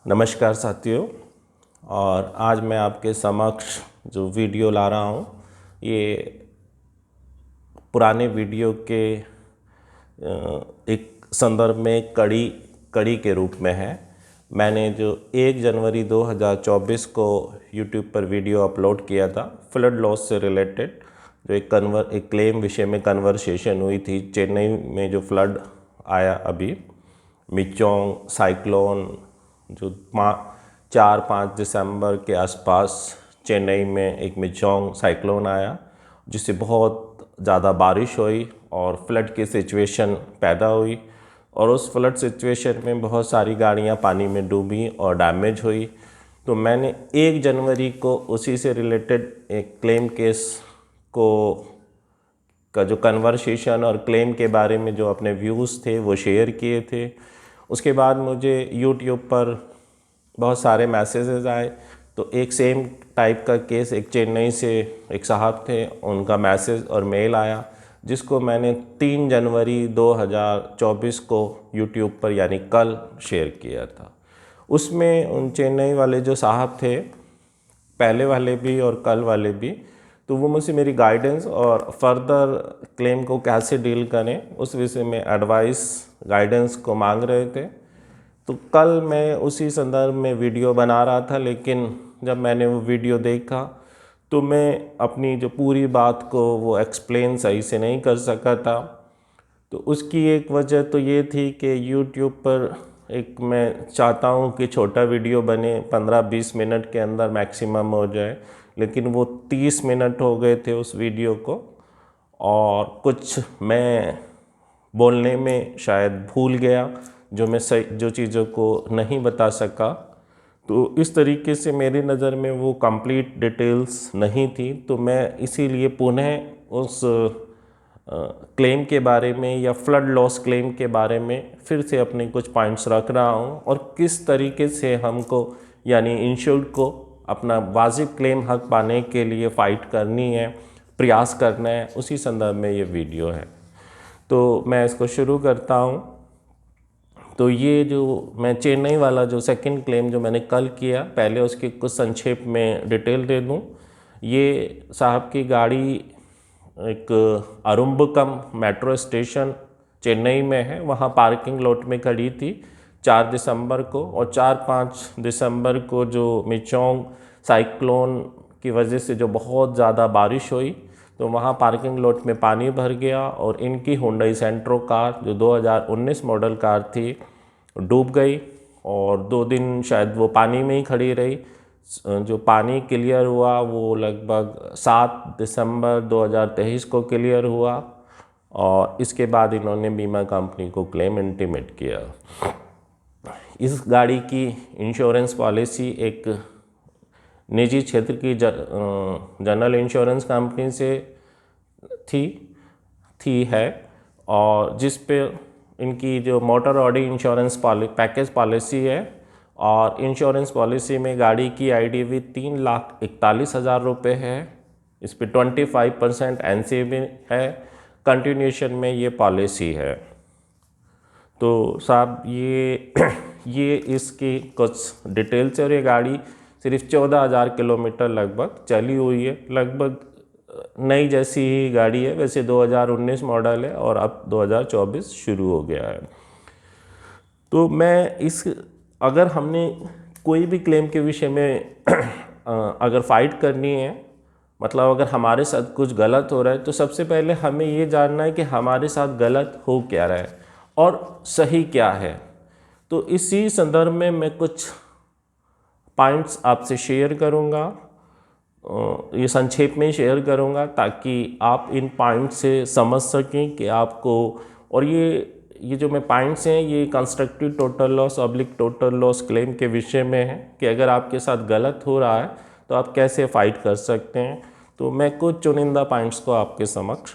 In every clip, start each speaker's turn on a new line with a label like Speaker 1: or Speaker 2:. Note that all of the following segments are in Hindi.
Speaker 1: नमस्कार साथियों। और आज मैं आपके समक्ष जो वीडियो ला रहा हूँ ये पुराने वीडियो के एक संदर्भ में कड़ी के रूप में है। मैंने जो 1 जनवरी 2024 को YouTube पर वीडियो अपलोड किया था फ्लड लॉस से रिलेटेड, जो एक क्लेम विषय में कन्वर्सेशन हुई थी। चेन्नई में जो फ्लड आया अभी, मिचोंग साइक्लोन, जो 4-5 दिसंबर के आसपास चेन्नई में एक मिचोंग साइक्लोन आया, जिससे बहुत ज़्यादा बारिश हुई और फ्लड की सिचुएशन पैदा हुई। और उस फ्लड सिचुएशन में बहुत सारी गाड़ियां पानी में डूबी और डैमेज हुई। तो मैंने 1 जनवरी को उसी से रिलेटेड एक क्लेम केस का जो कन्वर्सेशन और क्लेम के बारे में जो अपने व्यूज़ थे वो शेयर किए थे। उसके बाद मुझे YouTube पर बहुत सारे मैसेजेस आए। तो एक सेम टाइप का केस एक चेन्नई से एक साहब थे, उनका मैसेज और मेल आया, जिसको मैंने 3 जनवरी 2024 को YouTube पर यानी कल शेयर किया था। उसमें उन चेन्नई वाले जो साहब थे, पहले वाले भी और कल वाले भी, तो वो मुझसे मेरी गाइडेंस और फर्दर क्लेम को कैसे डील करें उस विषय में एडवाइस गाइडेंस को मांग रहे थे। तो कल मैं उसी संदर्भ में वीडियो बना रहा था, लेकिन जब मैंने वो वीडियो देखा तो मैं अपनी जो पूरी बात को वो एक्सप्लेन सही से नहीं कर सका था। तो उसकी एक वजह तो ये थी कि YouTube पर एक मैं चाहता हूँ कि छोटा वीडियो बने, 15-20 मिनट के अंदर मैक्सिमम हो जाए, लेकिन वो 30 मिनट हो गए थे उस वीडियो को। और कुछ मैं बोलने में शायद भूल गया, जो चीज़ों को नहीं बता सका। तो इस तरीके से मेरी नज़र में वो कंप्लीट डिटेल्स नहीं थी। तो मैं इसीलिए पुनः उस क्लेम के बारे में या फ्लड लॉस क्लेम के बारे में फिर से अपने कुछ पॉइंट्स रख रहा हूँ, और किस तरीके से हमको यानी इंश्योर्ड को अपना वाजिब क्लेम हक पाने के लिए फ़ाइट करनी है, प्रयास करना है, उसी संदर्भ में ये वीडियो है। तो मैं इसको शुरू करता हूँ। तो ये जो मैं चेन्नई वाला जो सेकंड क्लेम जो मैंने कल किया, पहले उसके कुछ संक्षेप में डिटेल दे दूँ। ये साहब की गाड़ी एक अरुम्बकम मेट्रो स्टेशन चेन्नई में है, वहाँ पार्किंग लॉट में खड़ी थी 4 दिसंबर को। और 4-5 दिसंबर को जो मिचोंग साइक्लोन की वजह से जो बहुत ज़्यादा बारिश हुई, तो वहाँ पार्किंग लॉट में पानी भर गया और इनकी हुंडई सेंट्रो कार जो 2019 मॉडल कार थी डूब गई। और 2 दिन शायद वो पानी में ही खड़ी रही। जो पानी क्लियर हुआ वो लगभग 7 दिसंबर 2023 को क्लियर हुआ, और इसके बाद इन्होंने बीमा कंपनी को क्लेम इंटीमेट किया। इस गाड़ी की इंश्योरेंस पॉलिसी एक निजी क्षेत्र की जनरल इंश्योरेंस कंपनी से थी है, और जिस पे इनकी जो motor Audi insurance package policy है, और इंश्योरेंस पॉलिसी में गाड़ी की IDV 3,41,000 रुपये है। इस पे 25% NCV है। कंटिन्यूशन में ये पॉलिसी है। तो साहब ये इसकी कुछ डिटेल्स है। और ये गाड़ी सिर्फ 14,000 किलोमीटर लगभग चली हुई है, लगभग नई जैसी ही गाड़ी है। वैसे 2019 मॉडल है और अब 2024 शुरू हो गया है। तो अगर हमने कोई भी क्लेम के विषय में अगर फाइट करनी है, मतलब अगर हमारे साथ कुछ गलत हो रहा है, तो सबसे पहले हमें ये जानना है कि हमारे साथ गलत हो क्या रहा है और सही क्या है। तो इसी संदर्भ में मैं कुछ पॉइंट्स आपसे शेयर करूँगा, ये संक्षेप में शेयर करूँगा, ताकि आप इन पॉइंट से समझ सकें कि आपको। और ये जो मैं पॉइंट्स हैं ये constructive total loss oblique total loss claim के विषय में है, कि अगर आपके साथ गलत हो रहा है तो आप कैसे फाइट कर सकते हैं। तो मैं कुछ चुनिंदा पॉइंट्स को आपके समक्ष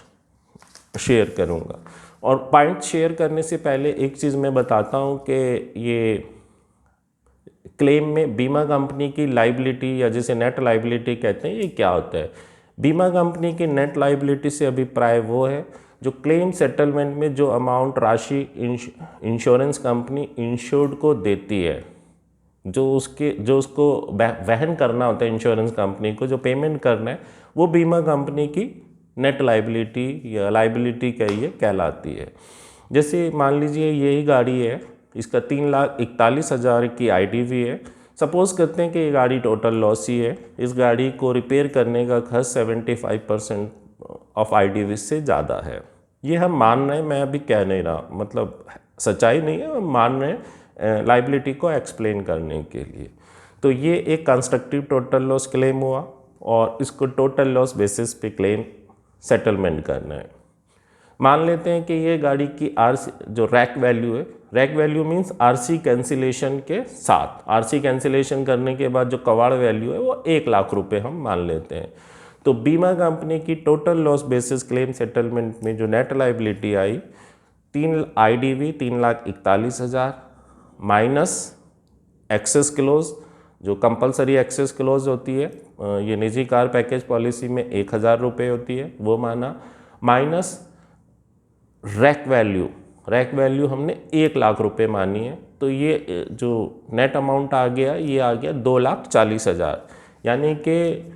Speaker 1: शेयर करूँगा। और पॉइंट शेयर करने से पहले एक चीज़ मैं बताता हूँ कि ये क्लेम में बीमा कंपनी की लाइबिलिटी या जिसे नेट लाइबिलिटी कहते हैं, ये क्या होता है। बीमा कंपनी की नेट लाइबिलिटी से अभिप्राय वो है जो क्लेम सेटलमेंट में जो अमाउंट राशि इंश्योरेंस कंपनी इंश्योर्ड को देती है, जो उसको वहन करना होता है इंश्योरेंस कंपनी को, जो पेमेंट करना है, वो बीमा कंपनी की नेट लाइबिलिटी या लाइबिलिटी कहिए कहलाती है। जैसे मान लीजिए यही गाड़ी है, इसका 3,41,000 की IDV है। सपोज़ करते हैं कि ये गाड़ी टोटल लॉस ही है। इस गाड़ी को रिपेयर करने का खर्च 75% ऑफ IDV से ज़्यादा है। ये हम मान रहे हैं, मैं अभी कह नहीं रहा, मतलब सच्चाई नहीं है, हम मान रहे हैं लाइबिलिटी को एक्सप्लेन करने के लिए। तो ये एक कंस्ट्रक्टिव टोटल लॉस क्लेम हुआ और इसको टोटल लॉस बेसिस पे क्लेम सेटलमेंट करना है। मान लेते हैं कि ये गाड़ी की RC जो रैक वैल्यू है, rack value means RC cancellation के साथ, RC कैंसिलेशन करने के बाद जो कवाड़ वैल्यू है वो 1,00,000 रुपये हम मान लेते हैं। तो बीमा कंपनी की total loss basis claim settlement में जो नेट लाइबिलिटी आई, IDV 3,41,000 माइनस एक्सेस क्लोज, जो कंपलसरी एक्सेस क्लोज होती है, ये निजी कार पैकेज पॉलिसी में 1,000 रुपये होती है, वो माना, माइनस रैक वैल्यू हमने 1,00,000 रुपये मानी है। तो ये जो नेट अमाउंट आ गया, ये आ गया 2,40,000। यानी कि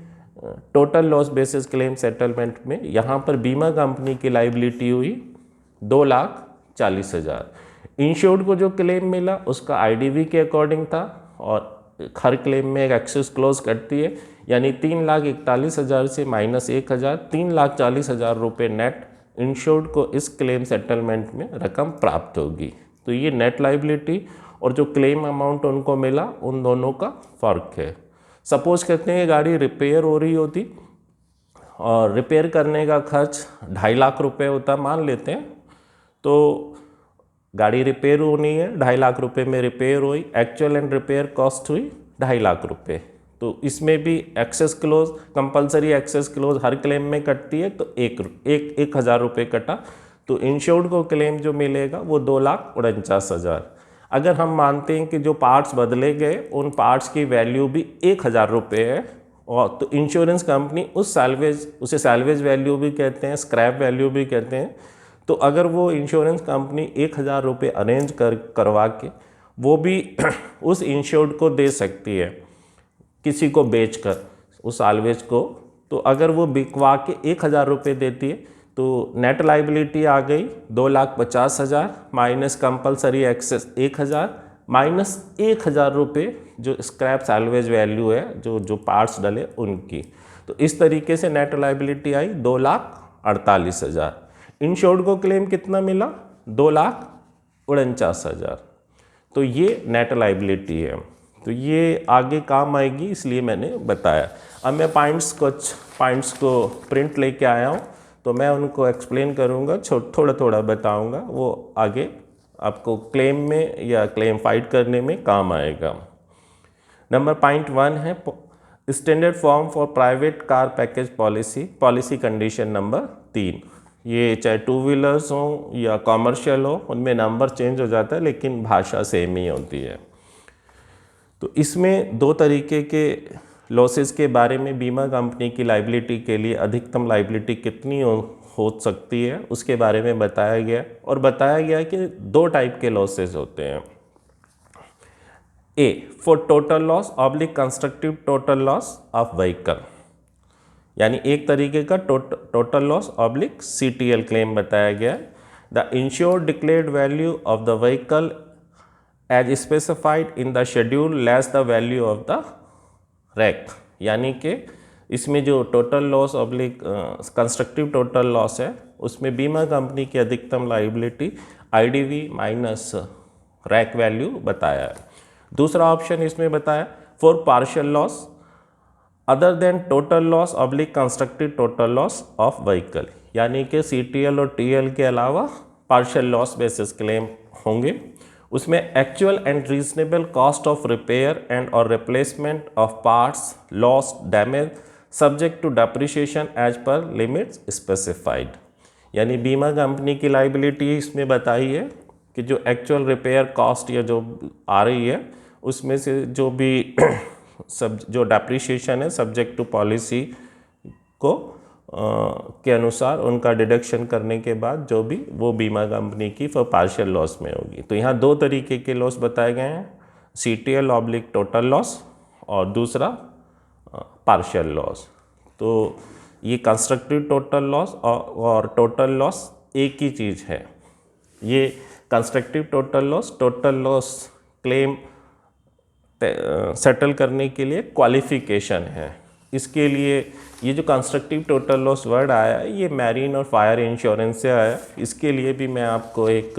Speaker 1: total loss basis claim settlement में यहाँ पर बीमा कंपनी की लाइबिलिटी हुई 2,40,000। इंश्योर्ड को जो क्लेम मिला उसका IDV के अकॉर्डिंग था और हर क्लेम में एक एक्सेस क्लोज कटती है, यानी 3,41,000 से माइनस 1,000, 3,40,000 रुपये नेट इंश्योर्ड को इस क्लेम सेटलमेंट में रकम प्राप्त होगी। तो ये नेट लाइबिलिटी और जो क्लेम अमाउंट उनको मिला, उन दोनों का फ़र्क है। सपोज करते हैं गाड़ी रिपेयर हो रही होती और रिपेयर करने का खर्च 2,50,000 रुपये होता, मान लेते हैं। तो गाड़ी रिपेयर होनी है, 2,50,000 रुपये में रिपेयर हुई, एक्चुअल एंड रिपेयर कॉस्ट हुई 2,50,000 रुपये। तो इसमें भी excess clause, compulsory excess clause हर क्लेम में कटती है, तो 1,000 रुपये कटा। तो इंश्योर्ड को क्लेम जो मिलेगा वो 2,49,000। अगर हम मानते हैं कि जो पार्ट्स बदले गए उन पार्ट्स की वैल्यू भी 1,000 रुपये है, और तो इंश्योरेंस कंपनी उसे सैल्वेज वैल्यू भी कहते हैं, स्क्रैप वैल्यू भी कहते हैं। तो अगर वो इंश्योरेंस कंपनी 1,000 रुपये अरेंज करवा के वो भी उस इंश्योर्ड को दे सकती है, किसी को बेचकर उस साल्वेज को। तो अगर वो बिकवा के 1,000 रुपये देती है तो नेट लाइबिलिटी आ गई 2,50,000 माइनस कंपलसरी एक्सेस 1,000 माइनस 1,000 रुपये जो स्क्रैप साल्वेज वैल्यू है, जो पार्ट्स डले उनकी। तो इस तरीके से नेट लाइबिलिटी आई 2,48,000। इंश्योर्ड को क्लेम कितना मिला? 2,49,000। तो ये नेट लाइबिलिटी है। तो ये आगे काम आएगी, इसलिए मैंने बताया। अब मैं कुछ पॉइंट्स को प्रिंट लेके आया हूँ, तो मैं उनको एक्सप्लेन करूँगा, थोड़ा थोड़ा बताऊँगा, वो आगे आपको क्लेम में या क्लेम फाइट करने में काम आएगा। नंबर पॉइंट 1 है standard form for private car package policy condition number 3। ये चाहे 2 व्हीलर्स हों या कॉमर्शियल हो, उनमें नंबर चेंज हो जाता है लेकिन भाषा सेम ही होती है। तो इसमें 2 तरीके के लॉसेस के बारे में, बीमा कंपनी की लाइबिलिटी के लिए अधिकतम लाइबिलिटी कितनी हो सकती है उसके बारे में बताया गया, और बताया गया कि 2 टाइप के लॉसेस होते हैं। A for total loss oblique constructive total loss of vehicle, यानी एक तरीके का total loss oblique CTL claim बताया गया। The insured declared value of the vehicle as specified in the schedule less the value of the wreck, यानी कि इसमें जो total loss oblique constructive total loss है उसमें बीमा कंपनी की अधिकतम लाइबिलिटी IDV माइनस रैक वैल्यू बताया है। दूसरा ऑप्शन इसमें बताया for partial loss other than total loss oblique constructive total loss of vehicle, यानी कि CTL और TL के अलावा पार्शियल लॉस बेसिस क्लेम होंगे। उसमें actual and reasonable cost of repair and और replacement of parts loss damage subject to depreciation as per limits specified, यानी बीमा कंपनी की लाइबिलिटी इसमें बताई है कि जो एक्चुअल रिपेयर कॉस्ट या जो आ रही है उसमें से जो भी जो डेप्रिसिएशन है सब्जेक्ट टू पॉलिसी को के अनुसार उनका डिडक्शन करने के बाद जो भी वो बीमा कंपनी की फॉर पार्शियल लॉस में होगी। तो यहाँ 2 तरीके के लॉस बताए गए हैं, CTL/ टोटल लॉस और दूसरा पार्शियल लॉस। तो ये कंस्ट्रक्टिव टोटल लॉस और टोटल लॉस एक ही चीज़ है। ये constructive total loss claim settle करने के लिए क्वालिफिकेशन है। इसके लिए ये जो कंस्ट्रक्टिव टोटल लॉस वर्ड आया है ये मैरीन और फायर इंश्योरेंस से आया। इसके लिए भी मैं आपको एक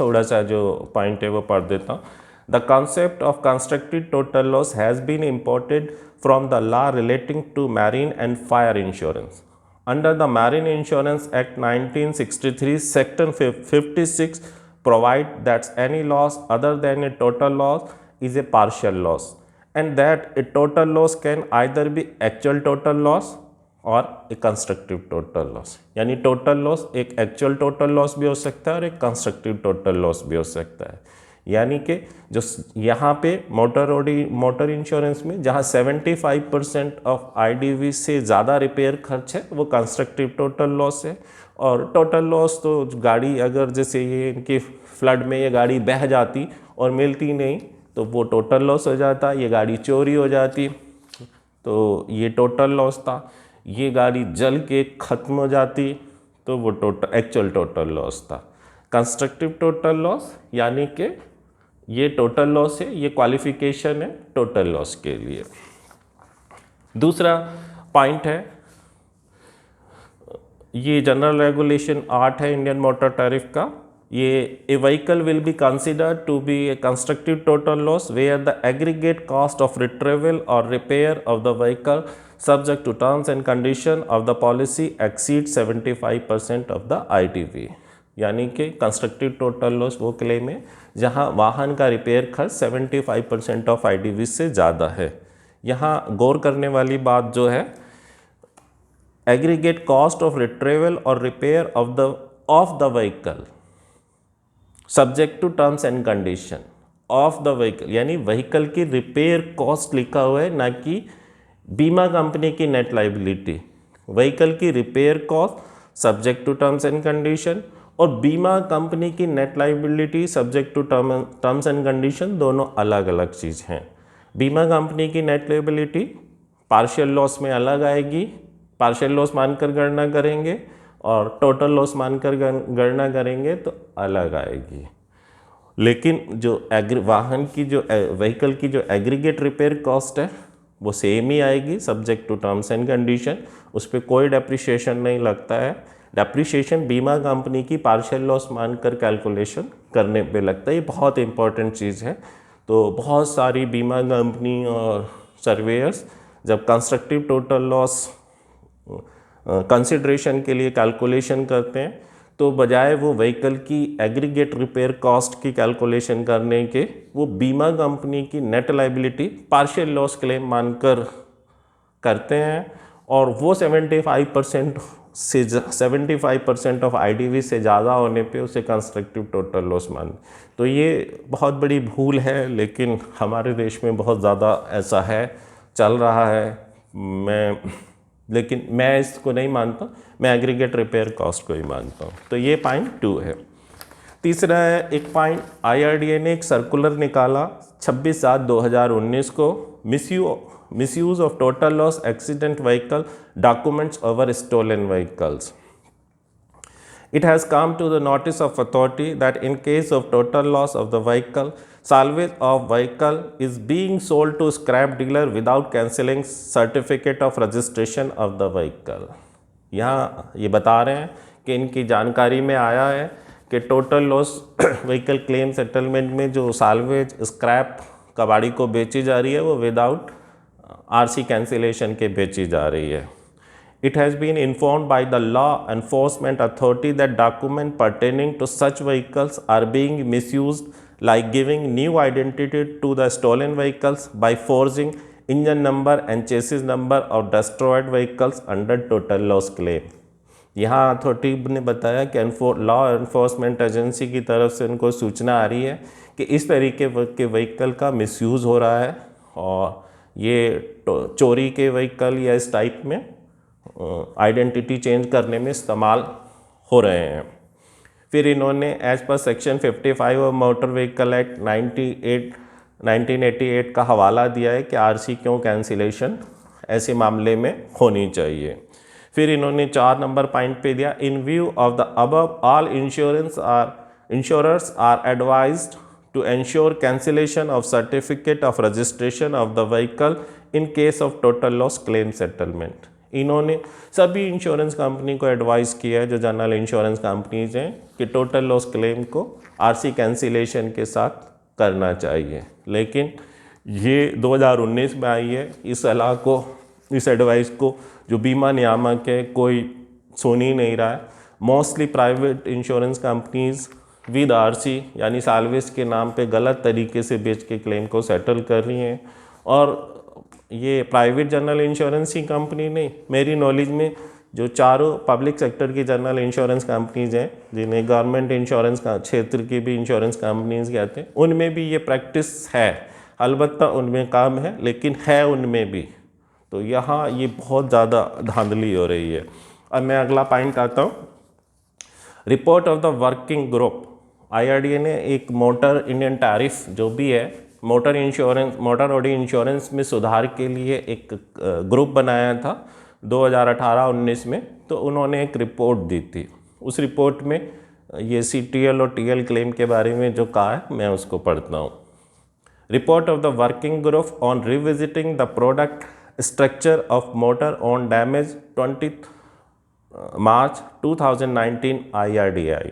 Speaker 1: थोड़ा सा जो पॉइंट है वो पढ़ देता हूँ। The concept of constructive total loss has been imported from the law relating to marine and fire insurance. Under the Marine Insurance Act 1963, Section 56 provide that any loss other than a total loss is a partial loss, and that a total loss can either be actual total loss और एक कंस्ट्रक्टिव टोटल लॉस। यानी टोटल लॉस एक एक्चुअल टोटल लॉस भी हो सकता है और एक कंस्ट्रक्टिव टोटल लॉस भी हो सकता है। यानी कि जो यहाँ पे मोटर इंश्योरेंस में जहाँ 75% ऑफ IDV से ज़्यादा रिपेयर खर्च है वो कंस्ट्रक्टिव टोटल लॉस है। और टोटल लॉस तो गाड़ी अगर जैसे ये इनके फ्लड में ये गाड़ी बह जाती और मिलती नहीं तो वो टोटल लॉस हो जाता। ये गाड़ी चोरी हो जाती तो ये टोटल लॉस था। ये गाड़ी जल के ख़त्म हो जाती तो वो एक्चुअल टोटल लॉस था। कंस्ट्रक्टिव टोटल लॉस यानी कि ये टोटल लॉस है, ये क्वालिफिकेशन है टोटल लॉस के लिए। दूसरा पॉइंट है ये जनरल रेगुलेशन 8 है इंडियन मोटर टैरिफ का। ये a vehicle will be considered to be a constructive total loss where the aggregate cost of retrieval और repair of the vehicle subject to terms and condition of the policy exceed 75% of the ITV। यानी कि कंस्ट्रक्टिव टोटल लॉस वो क्लेम है जहां वाहन का रिपेयर खर्च 75% ऑफ ITV से ज़्यादा है। यहाँ गौर करने वाली बात जो है एग्रीगेट कॉस्ट ऑफ रिट्रीवल और repair of the vehicle subject to terms and condition of the vehicle, यानी व्हीकल की रिपेयर कॉस्ट लिखा हुआ है, ना कि बीमा कंपनी की नेट लाइबिलिटी। व्हीकल की repair cost subject to terms and condition और बीमा कंपनी की net liability subject to terms and condition दोनों अलग अलग चीज़ हैं। बीमा कंपनी की नेट लाइबिलिटी पार्शियल लॉस में अलग आएगी, पार्शियल लॉस मानकर गणना करेंगे और टोटल लॉस मानकर गणना करेंगे तो अलग आएगी। लेकिन जो वाहन की जो व्हीकल की जो एग्रीगेट रिपेयर कॉस्ट है वो सेम ही आएगी subject to terms and condition. उस पर कोई डेप्रिशिएशन नहीं लगता है। डेप्रिशिएशन बीमा कंपनी की पार्शियल लॉस मानकर कैलकुलेशन करने पे लगता है। ये बहुत इंपॉर्टेंट चीज़ है। तो बहुत सारी बीमा कंपनी और सर्वेयर्स जब कंस्ट्रक्टिव टोटल लॉस कंसिडरेशन के लिए कैलकुलेशन करते हैं तो बजाय वो व्हीकल की एग्रीगेट रिपेयर कॉस्ट की कैलकुलेशन करने के वो बीमा कंपनी की net liability partial loss claim मानकर करते हैं और वो 75% ऑफ ITV से ज़्यादा होने पे उसे कंस्ट्रक्टिव टोटल लॉस मान। तो ये बहुत बड़ी भूल है, लेकिन हमारे देश में बहुत ज़्यादा ऐसा है, चल रहा है। लेकिन मैं इसको नहीं मानता, मैं एग्रीगेट रिपेयर कॉस्ट को ही मानता हूँ। तो ये पॉइंट 2 है। तीसरा है एक पॉइंट IRDA ने एक सर्कुलर निकाला 26/7/2019 को, misuse of total loss accident vehicle documents over stolen vehicles. It has come to the notice of authority that in case of total loss of the vehicle, salvage of vehicle is being sold to scrap dealer without cancelling certificate of registration of the vehicle। यहाँ ये बता रहे हैं कि इनकी जानकारी में आया है कि total loss vehicle claim settlement में जो साल्वेज स्क्रैप कबाड़ी को बेची जा रही है वो विदाउट RC कैंसिलेशन के बेची जा रही है। It has been informed by the law enforcement authority that documents pertaining to such vehicles are being misused, like giving new identity to the stolen vehicles by forging engine number and chassis number of destroyed vehicles under total loss claim। यहाँ अथॉरिटी ने बताया कि लॉ एनफोर्समेंट एजेंसी की तरफ से उनको सूचना आ रही है कि इस तरीके के व्हीकल का मिसयूज़ हो रहा है और ये चोरी के व्हीकल या इस टाइप में आइडेंटिटी चेंज करने में इस्तेमाल हो रहे हैं। फिर इन्होंने एज पर सेक्शन 55 ऑफ मोटर व्हीकल एक्ट 1988 का हवाला दिया है कि आरसी क्यों कैंसिलेशन ऐसे मामले में होनी चाहिए। फिर इन्होंने 4 नंबर पॉइंट पे दिया, in view of the above all insurers are advised to ensure cancellation of certificate of registration of the vehicle in case of total loss claim settlement। इन्होंने सभी इंश्योरेंस कंपनी को एडवाइस किया है जो जनरल इंश्योरेंस कंपनीज हैं कि टोटल लॉस क्लेम को आरसी कैंसिलेशन के साथ करना चाहिए, लेकिन ये 2019 में आई है। इस सलाह को, इस एडवाइस को जो बीमा नियामक है कोई सुन ही नहीं रहा है। Mostly private insurance companies with RC यानी साल्वेज के नाम पे गलत तरीके से बेच के क्लेम को सेटल कर रही हैं। और ये प्राइवेट जनरल इंश्योरेंस ही कंपनी नहीं, मेरी नॉलेज में जो चारों पब्लिक सेक्टर की जनरल इंश्योरेंस कंपनीज हैं जिन्हें गवर्नमेंट इंश्योरेंस का क्षेत्र की भी इंश्योरेंस कंपनीज कहते हैं, उनमें भी ये प्रैक्टिस है। अलबत्ता उनमें काम है, लेकिन है उनमें भी। तो यहाँ ये बहुत ज़्यादा धांधली हो रही है। अब मैं अगला पॉइंट आता हूँ, report of the working group. IRDA ने एक मोटर इंडियन टैरिफ जो भी है मोटर ऑडी इंश्योरेंस में सुधार के लिए एक ग्रुप बनाया था 2018-19 में। तो उन्होंने एक रिपोर्ट दी थी। उस रिपोर्ट में ये CTL और TL क्लेम के बारे में जो कहा है मैं उसको पढ़ता हूँ। Report of the working group on revisiting the product structure of motor on damage 20 March 2019 IRDAI।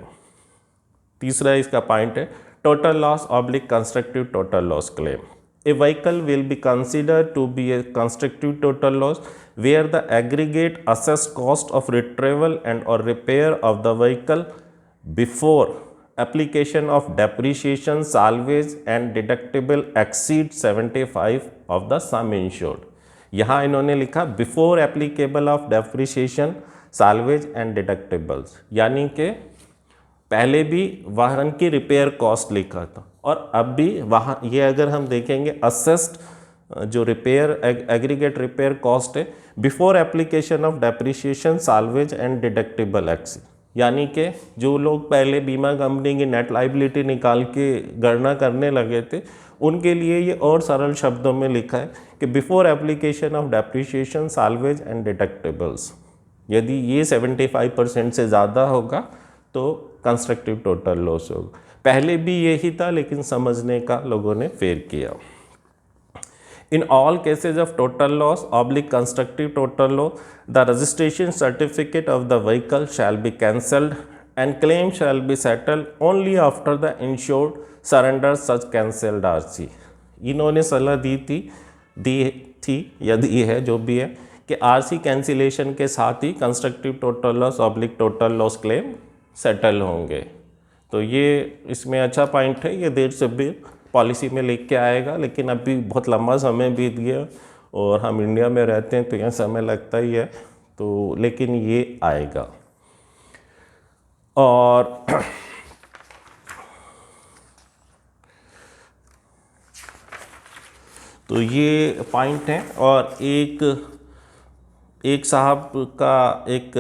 Speaker 1: तीसरा इसका पॉइंट है, total loss oblique constructive total loss claim. A vehicle will be considered to be a constructive total loss where the aggregate assessed cost of retrieval and और repair of the vehicle before application of depreciation salvage and deductible exceed 75 of the sum insured. यहाँ इन्होंने लिखा before applicable of depreciation salvage and deductibles, यानी कि पहले भी वाहन की रिपेयर कॉस्ट लिखा था और अब भी वहाँ ये अगर हम देखेंगे असेस्ड जो रिपेयर एग्रीगेट रिपेयर कॉस्ट है before application of depreciation salvage and deductible exceed, यानी कि जो लोग पहले बीमा कंपनी की नेट लाइबिलिटी निकाल के गणना करने लगे थे उनके लिए ये और सरल शब्दों में लिखा है कि before application of depreciation salvage and deductibles, यदि ये 75% से ज़्यादा होगा तो कंस्ट्रक्टिव टोटल लॉस होगा। पहले भी यही था, लेकिन समझने का लोगों ने फेर किया। In all cases of total loss oblique constructive total loss the registration certificate of the vehicle shall be cancelled and claim shall be settled only after the insured surrender such cancelled RC. इन्होंने सलाह दी थी यदि है जो भी है कि आरसी कैंसिलेशन के साथ ही constructive total loss oblique total loss claim settle होंगे। तो ये इसमें अच्छा पॉइंट है, ये देर से भी पॉलिसी में लिख के आएगा, लेकिन अभी बहुत लंबा समय बीत गया और हम इंडिया में रहते हैं तो यहाँ समय लगता ही है, तो लेकिन ये आएगा। और तो ये पॉइंट है। और एक साहब का एक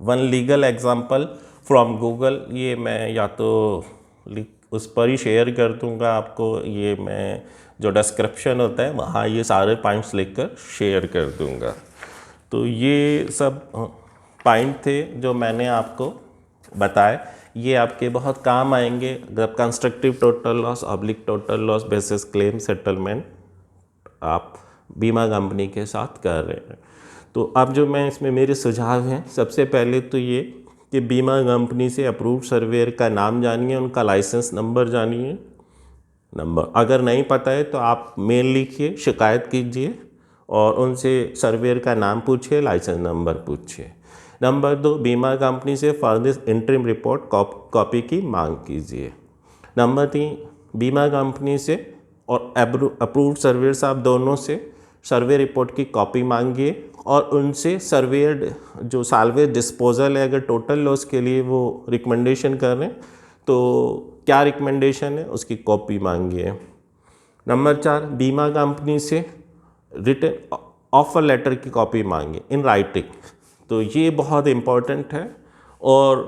Speaker 1: one legal example from Google, ये मैं या तो उस पर ही शेयर कर दूंगा आपको, ये मैं जो डिस्क्रिप्शन होता है वहाँ ये सारे पॉइंट्स लिखकर शेयर कर दूंगा। तो ये सब पॉइंट थे जो मैंने आपको बताए, ये आपके बहुत काम आएंगे जब constructive total loss oblique total loss basis claim settlement आप बीमा कंपनी के साथ कर रहे हैं। तो अब जो मैं इसमें मेरे सुझाव हैं, सबसे पहले तो ये कि बीमा कंपनी से अप्रूव्ड सर्वेयर का नाम जानिए, उनका लाइसेंस नंबर जानिए। नंबर अगर नहीं पता है तो आप मेल लिखिए, शिकायत कीजिए और उनसे सर्वेयर का नाम पूछिए, लाइसेंस नंबर पूछिए। नंबर 2, बीमा कंपनी से फर्दिश इंटरिम रिपोर्ट कॉपी की मांग कीजिए। नंबर 3, बीमा कंपनी से और अप्रूव्ड सर्वेयर साहब दोनों से सर्वे रिपोर्ट की कॉपी मांगिए और उनसे सर्वेयर जो साल्वेज डिस्पोजल है, अगर टोटल लॉस के लिए वो रिकमेंडेशन कर रहे हैं तो क्या रिकमेंडेशन है उसकी कॉपी मांगिए। नंबर 4, बीमा कंपनी से रिटन ऑफर लेटर की कॉपी मांगिए इन राइटिंग। तो ये बहुत इम्पोर्टेंट है। और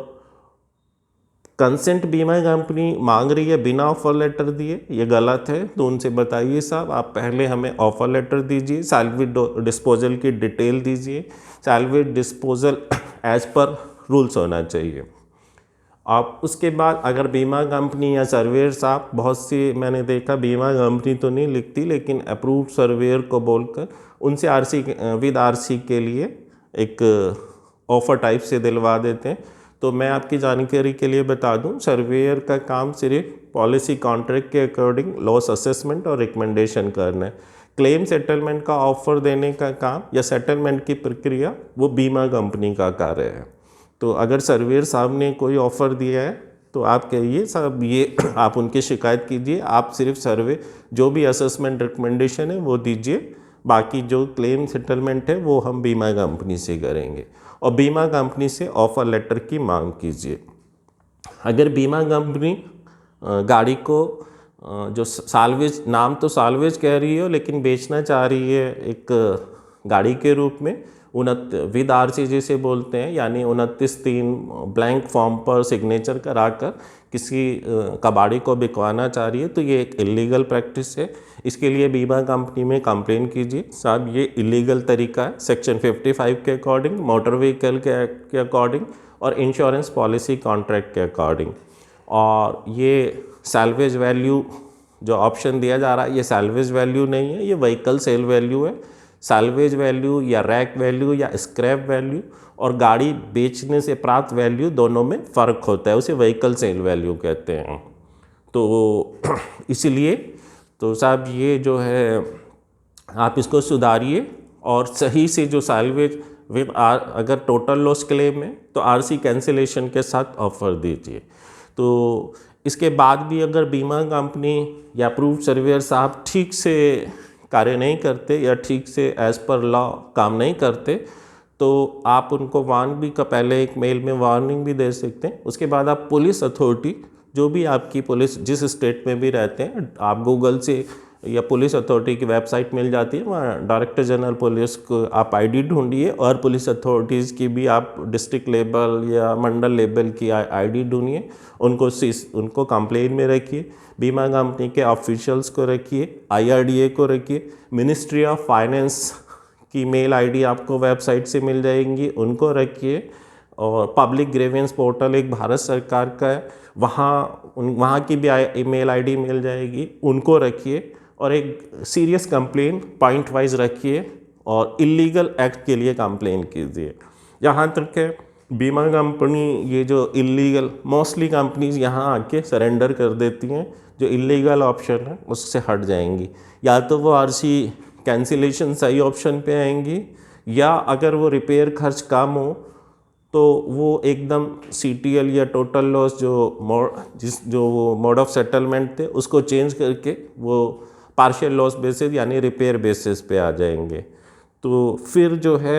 Speaker 1: कंसेंट बीमा कंपनी मांग रही है बिना ऑफर लेटर दिए, ये गलत है। तो उनसे बताइए साहब, आप पहले हमें ऑफर लेटर दीजिए, सैलरी डिस्पोजल की डिटेल दीजिए, salary disposal as per rules होना चाहिए। आप उसके बाद अगर बीमा कंपनी या सर्वेयर साहब, बहुत सी मैंने देखा बीमा कंपनी तो नहीं लिखती लेकिन अप्रूव्ड सर्वेयर को बोलकर उनसे आरसी विद आरसी के लिए एक ऑफ़र टाइप से दिलवा देते हैं। तो मैं आपकी जानकारी के लिए बता दूं, सर्वेयर का काम सिर्फ पॉलिसी कॉन्ट्रैक्ट के अकॉर्डिंग लॉस असेसमेंट और रिकमेंडेशन करना है। क्लेम सेटलमेंट का ऑफ़र देने का काम या सेटलमेंट की प्रक्रिया वो बीमा कंपनी का कार्य है। तो अगर सर्वेयर साहब ने कोई ऑफ़र दिया है तो आप कहिए साहब ये आप उनकी शिकायत कीजिए, आप सिर्फ सर्वे जो भी असेसमेंट रिकमेंडेशन है वो दीजिए, बाकी जो क्लेम सेटलमेंट है वो हम बीमा कंपनी से करेंगे। और बीमा कंपनी से ऑफ़र लेटर की मांग कीजिए। अगर बीमा कंपनी गाड़ी को जो साल्वेज, नाम तो साल्वेज कह रही हो लेकिन बेचना चाह रही है एक गाड़ी के रूप में, विद आरसी जिसे बोलते हैं, यानी 29(3) ब्लैंक फॉर्म पर सिग्नेचर कराकर किसी कबाड़ी को बिकवाना चाह रही है, तो ये एक इलीगल प्रैक्टिस है। इसके लिए बीमा कंपनी में कंप्लेन कीजिए साहब, ये इलीगल तरीका है सेक्शन 55 के अकॉर्डिंग, मोटर व्हीकल के एक्ट के अकॉर्डिंग और इंश्योरेंस पॉलिसी कॉन्ट्रैक्ट के अकॉर्डिंग। और ये सैल्वेज वैल्यू जो ऑप्शन दिया जा रहा है, ये सैल्वेज वैल्यू नहीं है, ये व्हीकल सेल वैल्यू है। सैल्वेज वैल्यू या रैक वैल्यू या स्क्रैप वैल्यू और गाड़ी बेचने से प्राप्त वैल्यू दोनों में फ़र्क होता है, उसे व्हीकल सेल वैल्यू कहते हैं। तो इसीलिए तो साहब ये जो है आप इसको सुधारिए और सही से जो सैल्वेज विद अगर टोटल लॉस क्लेम है तो आरसी कैंसिलेशन के साथ ऑफ़र दीजिए। तो इसके बाद भी अगर बीमा कंपनी या अप्रूव्ड सर्वेयर साहब ठीक से कार्य नहीं करते या ठीक से एज़ पर लॉ काम नहीं करते तो आप उनको वार्न का पहले एक मेल में वार्निंग भी दे सकते हैं। उसके बाद आप पुलिस अथॉरिटी, जो भी आपकी पुलिस जिस स्टेट में भी रहते हैं, आप गूगल से या पुलिस अथॉरिटी की वेबसाइट मिल जाती है, वहाँ डायरेक्टर जनरल पुलिस को आप आईडी ढूंढिए और पुलिस अथॉरिटीज़ की भी आप डिस्ट्रिक्ट लेवल या मंडल लेवल की आईडी ढूंढिए, उनको कंप्लेन में रखिए, बीमा कंपनी के ऑफिशियल्स को रखिए, IRDA को रखिए, मिनिस्ट्री ऑफ फाइनेंस की मेल आईडी आपको वेबसाइट से मिल जाएंगी, उनको रखिए। और पब्लिक ग्रीवेंस पोर्टल एक भारत सरकार का है, वहाँ की भी ईमेल आईडी मिल जाएगी, उनको रखिए और एक सीरियस कंप्लेन पॉइंट वाइज रखिए और इलीगल एक्ट के लिए कंप्लेन कीजिए। जहाँ तक है बीमा कंपनी, ये जो इलीगल मोस्टली कंपनीज यहाँ आके सरेंडर कर देती हैं, जो इलीगल ऑप्शन है उससे हट जाएंगी, या तो वो आरसी कैंसिलेशन सही ऑप्शन पे आएंगी, या अगर वो रिपेयर खर्च कम हो तो वो एकदम CTL या टोटल लॉस जो वो मोड ऑफ सेटलमेंट थे उसको चेंज करके वो पार्शियल लॉस बेसिस यानी रिपेयर बेसिस पे आ जाएंगे। तो फिर जो है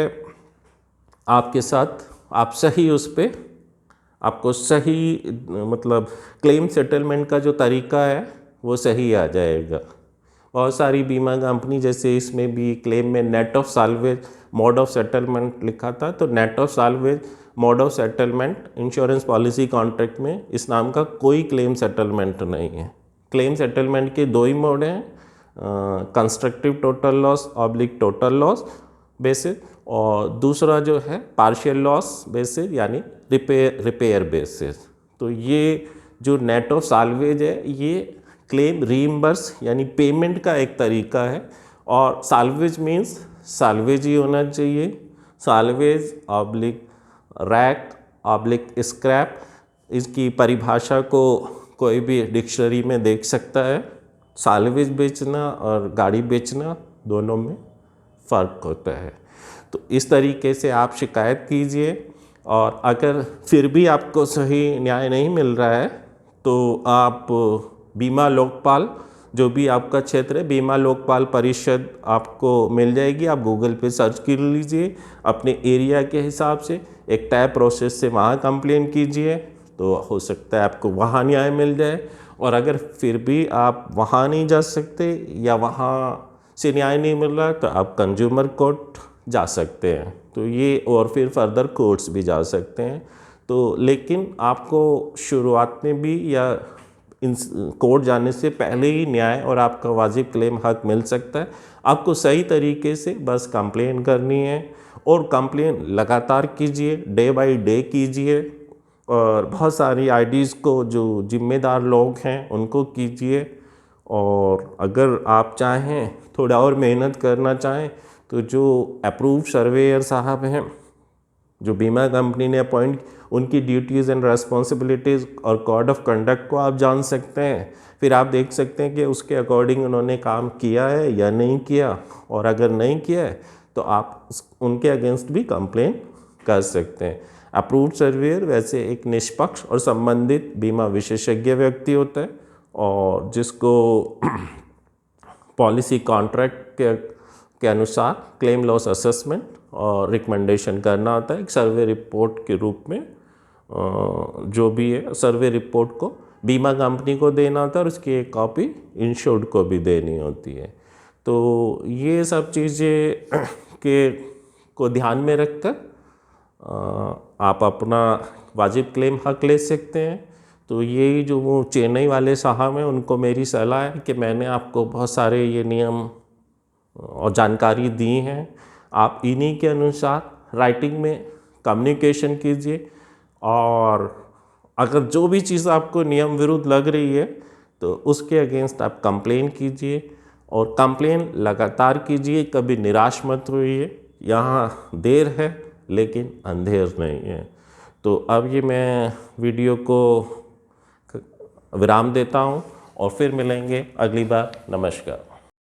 Speaker 1: आपके साथ आप सही उस पर आपको सही मतलब क्लेम सेटलमेंट का जो तरीका है वो सही आ जाएगा। बहुत सारी बीमा कंपनी, जैसे इसमें भी क्लेम में net of salvage mode of settlement लिखा था, तो net of salvage mode of settlement insurance policy contract में इस नाम का कोई क्लेम सेटलमेंट नहीं है। क्लेम सेटलमेंट के दो ही मोड हैं, constructive total loss oblique total loss basis, और दूसरा जो है पार्शियल लॉस बेसिस यानी रिपेयर बेसिस। तो ये जो नेट ऑफ साल्वेज है ये क्लेम रीइंबर्स यानी पेमेंट का एक तरीका है, और साल्वेज मीन्स साल्वेज ही होना चाहिए, salvage oblique rack oblique scrap, इसकी परिभाषा को कोई भी डिक्शनरी में देख सकता है। साल्वेज बेचना और गाड़ी बेचना दोनों में फ़र्क होता है। तो इस तरीके से आप शिकायत कीजिए, और अगर फिर भी आपको सही न्याय नहीं मिल रहा है तो आप बीमा लोकपाल, जो भी आपका क्षेत्र है, बीमा लोकपाल परिषद आपको मिल जाएगी, आप गूगल पे सर्च कर लीजिए अपने एरिया के हिसाब से, एक टैब प्रोसेस से वहाँ कंप्लेन कीजिए, तो हो सकता है आपको वहाँ न्याय मिल जाए। और अगर फिर भी आप वहाँ नहीं जा सकते या वहाँ से न्याय नहीं मिल रहा तो आप कंज्यूमर कोर्ट जा सकते हैं, तो ये और फिर फर्दर कोर्ट्स भी जा सकते हैं। तो लेकिन आपको शुरुआत में भी या इन कोर्ट जाने से पहले ही न्याय और आपका वाजिब क्लेम हक मिल सकता है। आपको सही तरीके से बस कंप्लेन करनी है और कंप्लेन लगातार कीजिए, डे बाय डे कीजिए, और बहुत सारी आईडीज़ को जो जिम्मेदार लोग हैं उनको कीजिए। और अगर आप चाहें थोड़ा और मेहनत करना चाहें तो जो अप्रूव सर्वेयर साहब हैं जो बीमा कंपनी ने अपॉइंट, उनकी ड्यूटीज़ एंड रेस्पॉन्सिबिलिटीज़ और कोड ऑफ कंडक्ट को आप जान सकते हैं। फिर आप देख सकते हैं कि उसके अकॉर्डिंग उन्होंने काम किया है या नहीं किया, और अगर नहीं किया है तो आप उनके अगेंस्ट भी कंप्लेन कर सकते हैं। अप्रूव्ड सर्वेयर वैसे एक निष्पक्ष और संबंधित बीमा विशेषज्ञ व्यक्ति होता है और जिसको पॉलिसी कॉन्ट्रैक्ट के अनुसार क्लेम लॉस असेसमेंट और रिकमेंडेशन करना होता है। एक सर्वे रिपोर्ट के रूप में जो भी है सर्वे रिपोर्ट को बीमा कंपनी को देना होता है और उसकी एक कॉपी इंश्योर्ड को भी देनी होती है। तो ये सब चीज़ें को ध्यान में रखकर आप अपना वाजिब क्लेम हक ले सकते हैं। तो यही जो वो चेन्नई वाले साहब हैं उनको मेरी सलाह है कि मैंने आपको बहुत सारे ये नियम और जानकारी दी हैं, आप इन्हीं के अनुसार राइटिंग में कम्युनिकेशन कीजिए। और अगर जो भी चीज़ आपको नियम विरुद्ध लग रही है तो उसके अगेंस्ट आप कंप्लेन कीजिए और कंप्लेन लगातार कीजिए, कभी निराश मत होइए। यहाँ देर है लेकिन अंधेर नहीं है। तो अब ये मैं वीडियो को विराम देता हूँ और फिर मिलेंगे अगली बार। नमस्कार।